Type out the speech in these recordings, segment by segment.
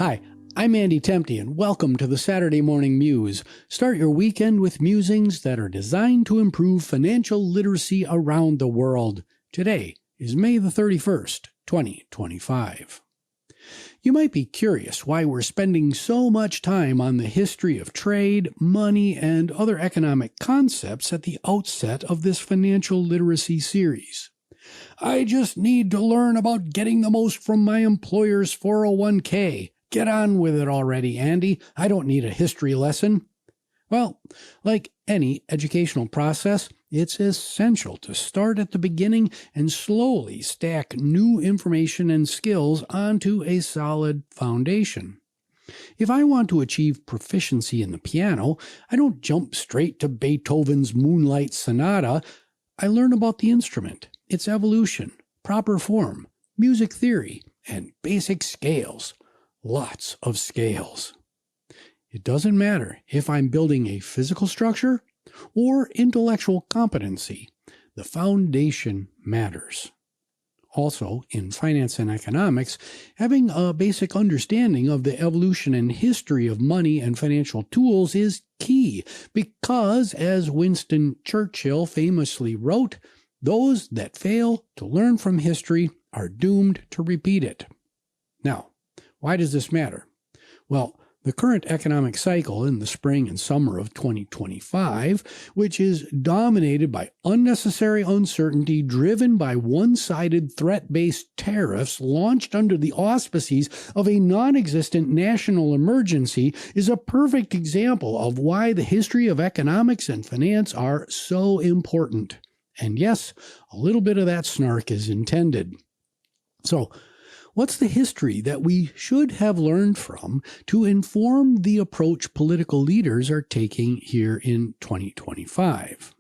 Hi, I'm Andy Temte, and welcome to the Saturday Morning Muse. Start your weekend with musings that are designed to improve financial literacy around the world. Today is May the 31st, 2025. You might be curious why we're spending so much time on the history of trade, money, and other economic concepts at the outset of this financial literacy series. I just need to learn about getting the most from my employer's 401k. Get on with it already, Andy. I don't need a history lesson. Well, like any educational process, it's essential to start at the beginning and slowly stack new information and skills onto a solid foundation. If I want to achieve proficiency in the piano, I don't jump straight to Beethoven's Moonlight Sonata. I learn about the instrument, its evolution, proper form, music theory, and basic scales. Lots of scales. It doesn't matter if I'm building a physical structure or intellectual competency. The foundation matters. Also, in finance and economics, having a basic understanding of the evolution and history of money and financial tools is key because, as Winston Churchill famously wrote, those that fail to learn from history are doomed to repeat it. Now, why does this matter? Well, the current economic cycle in the spring and summer of 2025, which is dominated by unnecessary uncertainty driven by one-sided threat-based tariffs launched under the auspices of a non-existent national emergency, is a perfect example of why the history of economics and finance are so important. And yes, a little bit of that snark is intended. So, what's the history that we should have learned from to inform the approach political leaders are taking here in 2025?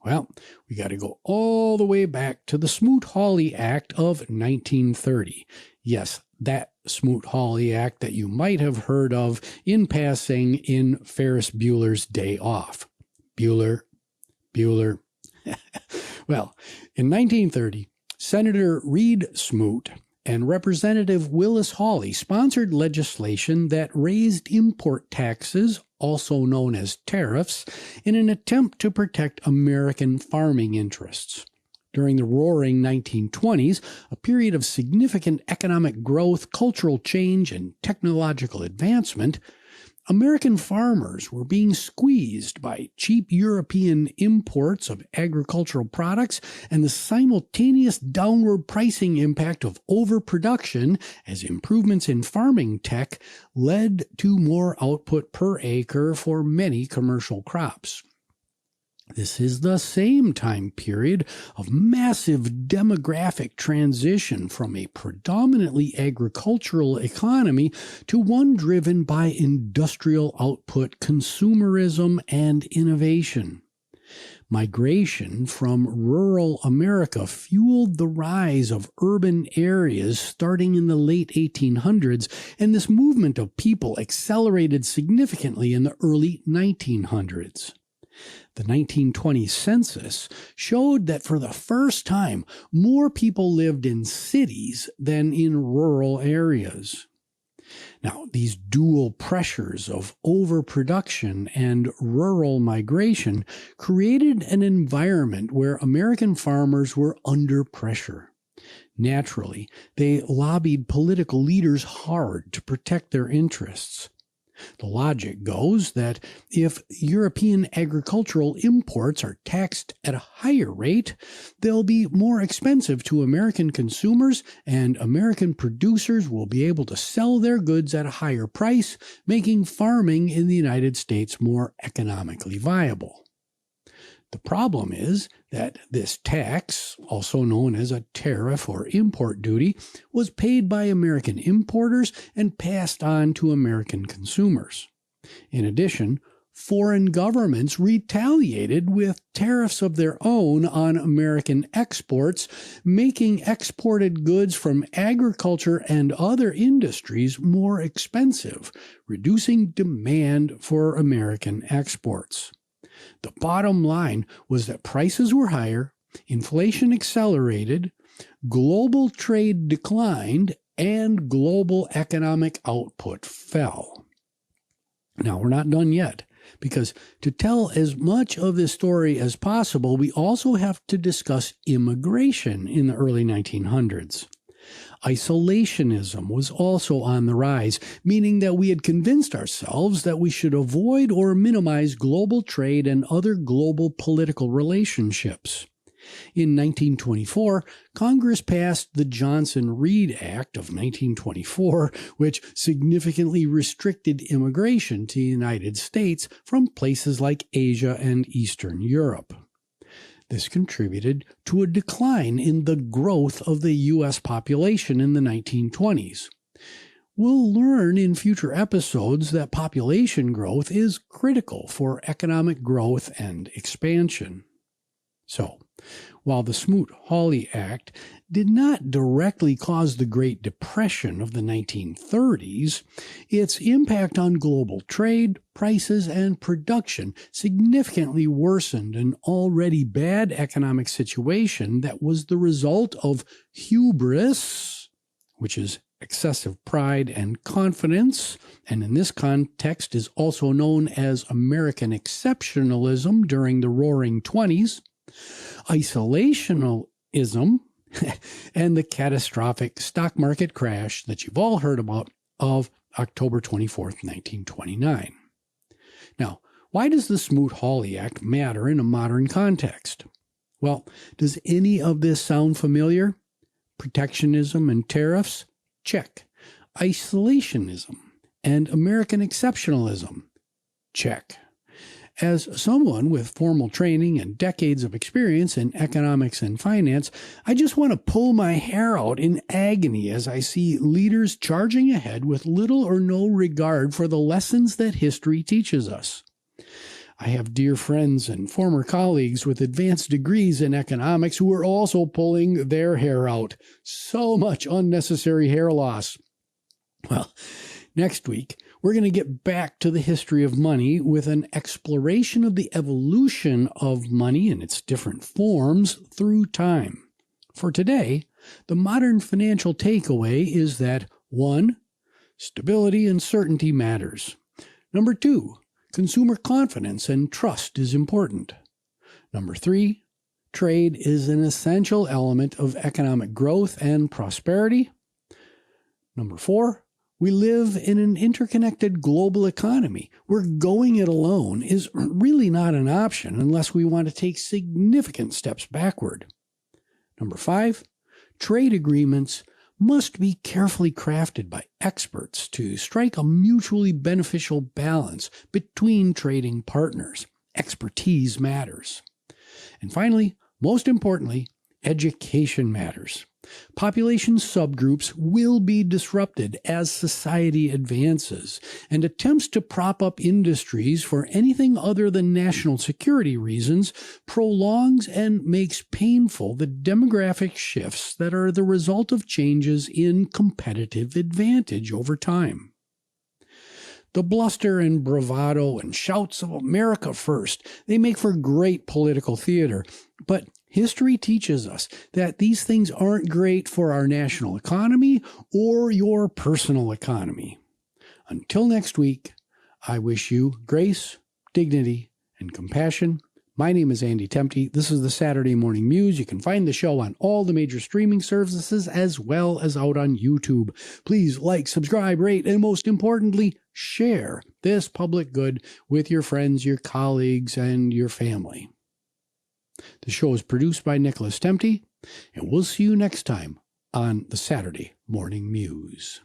Well, we got to go all the way back to the Smoot-Hawley Act of 1930. Yes, that Smoot-Hawley Act that you might have heard of in passing in Ferris Bueller's Day Off. Bueller. Well, in 1930, Senator Reed Smoot and Representative Willis Hawley sponsored legislation that raised import taxes, also known as tariffs, in an attempt to protect American farming interests. During the roaring 1920s, a period of significant economic growth, cultural change, and technological advancement, American farmers were being squeezed by cheap European imports of agricultural products and the simultaneous downward pricing impact of overproduction as improvements in farming tech led to more output per acre for many commercial crops. This is the same time period of massive demographic transition from a predominantly agricultural economy to one driven by industrial output, consumerism, and innovation. Migration from rural America fueled the rise of urban areas starting in the late 1800s, and this movement of people accelerated significantly in the early 1900s. The 1920 census showed that for the first time, more people lived in cities than in rural areas. Now, these dual pressures of overproduction and rural migration created an environment where American farmers were under pressure. Naturally, they lobbied political leaders hard to protect their interests. The logic goes that if European agricultural imports are taxed at a higher rate, they'll be more expensive to American consumers, and American producers will be able to sell their goods at a higher price, making farming in the United States more economically viable. The problem is that this tax, also known as a tariff or import duty, was paid by American importers and passed on to American consumers. In addition, foreign governments retaliated with tariffs of their own on American exports, making exported goods from agriculture and other industries more expensive, reducing demand for American exports. The bottom line was that prices were higher, inflation accelerated, global trade declined, and global economic output fell. Now, we're not done yet, because to tell as much of this story as possible, we also have to discuss immigration in the early 1900s. Isolationism was also on the rise, meaning that we had convinced ourselves that we should avoid or minimize global trade and other global political relationships. In 1924, Congress passed the Johnson-Reed Act of 1924, which significantly restricted immigration to the United States from places like Asia and Eastern Europe. This contributed to a decline in the growth of the U.S. population in the 1920s. We'll learn in future episodes that population growth is critical for economic growth and expansion. So, while the Smoot-Hawley Act did not directly cause the Great Depression of the 1930s, its impact on global trade, prices, and production significantly worsened an already bad economic situation that was the result of hubris, which is excessive pride and confidence, and in this context is also known as American exceptionalism during the Roaring '20s, isolationism, and the catastrophic stock market crash that you've all heard about of October 24th, 1929. Now, why does the Smoot-Hawley Act matter in a modern context? Well, does any of this sound familiar? Protectionism and tariffs? Check. Isolationism and American exceptionalism? Check. As someone with formal training and decades of experience in economics and finance, I just want to pull my hair out in agony as I see leaders charging ahead with little or no regard for the lessons that history teaches us. I have dear friends and former colleagues with advanced degrees in economics who are also pulling their hair out. So much unnecessary hair loss. Well, next week, we're going to get back to the history of money with an exploration of the evolution of money and its different forms through time. For today, the modern financial takeaway is that 1. Stability and certainty matters. 2. Consumer confidence and trust is important. 3. Trade is an essential element of economic growth and prosperity. 4. We live in an interconnected global economy where going it alone is really not an option unless we want to take significant steps backward. 5, trade agreements must be carefully crafted by experts to strike a mutually beneficial balance between trading partners. Expertise matters. And finally, most importantly, education matters. Population subgroups will be disrupted as society advances, and attempts to prop up industries for anything other than national security reasons prolongs and makes painful the demographic shifts that are the result of changes in competitive advantage over time. The bluster and bravado and shouts of America first, they make for great political theater, but history teaches us that these things aren't great for our national economy or your personal economy. Until next week, I wish you grace, dignity, and compassion. My name is Andy Temte. This is the Saturday Morning Muse. You can find the show on all the major streaming services as well as out on YouTube. Please like, subscribe, rate, and most importantly, share this public good with your friends, your colleagues, and your family. The show is produced by Nicholas Temte, and we'll see you next time on the Saturday Morning Muse.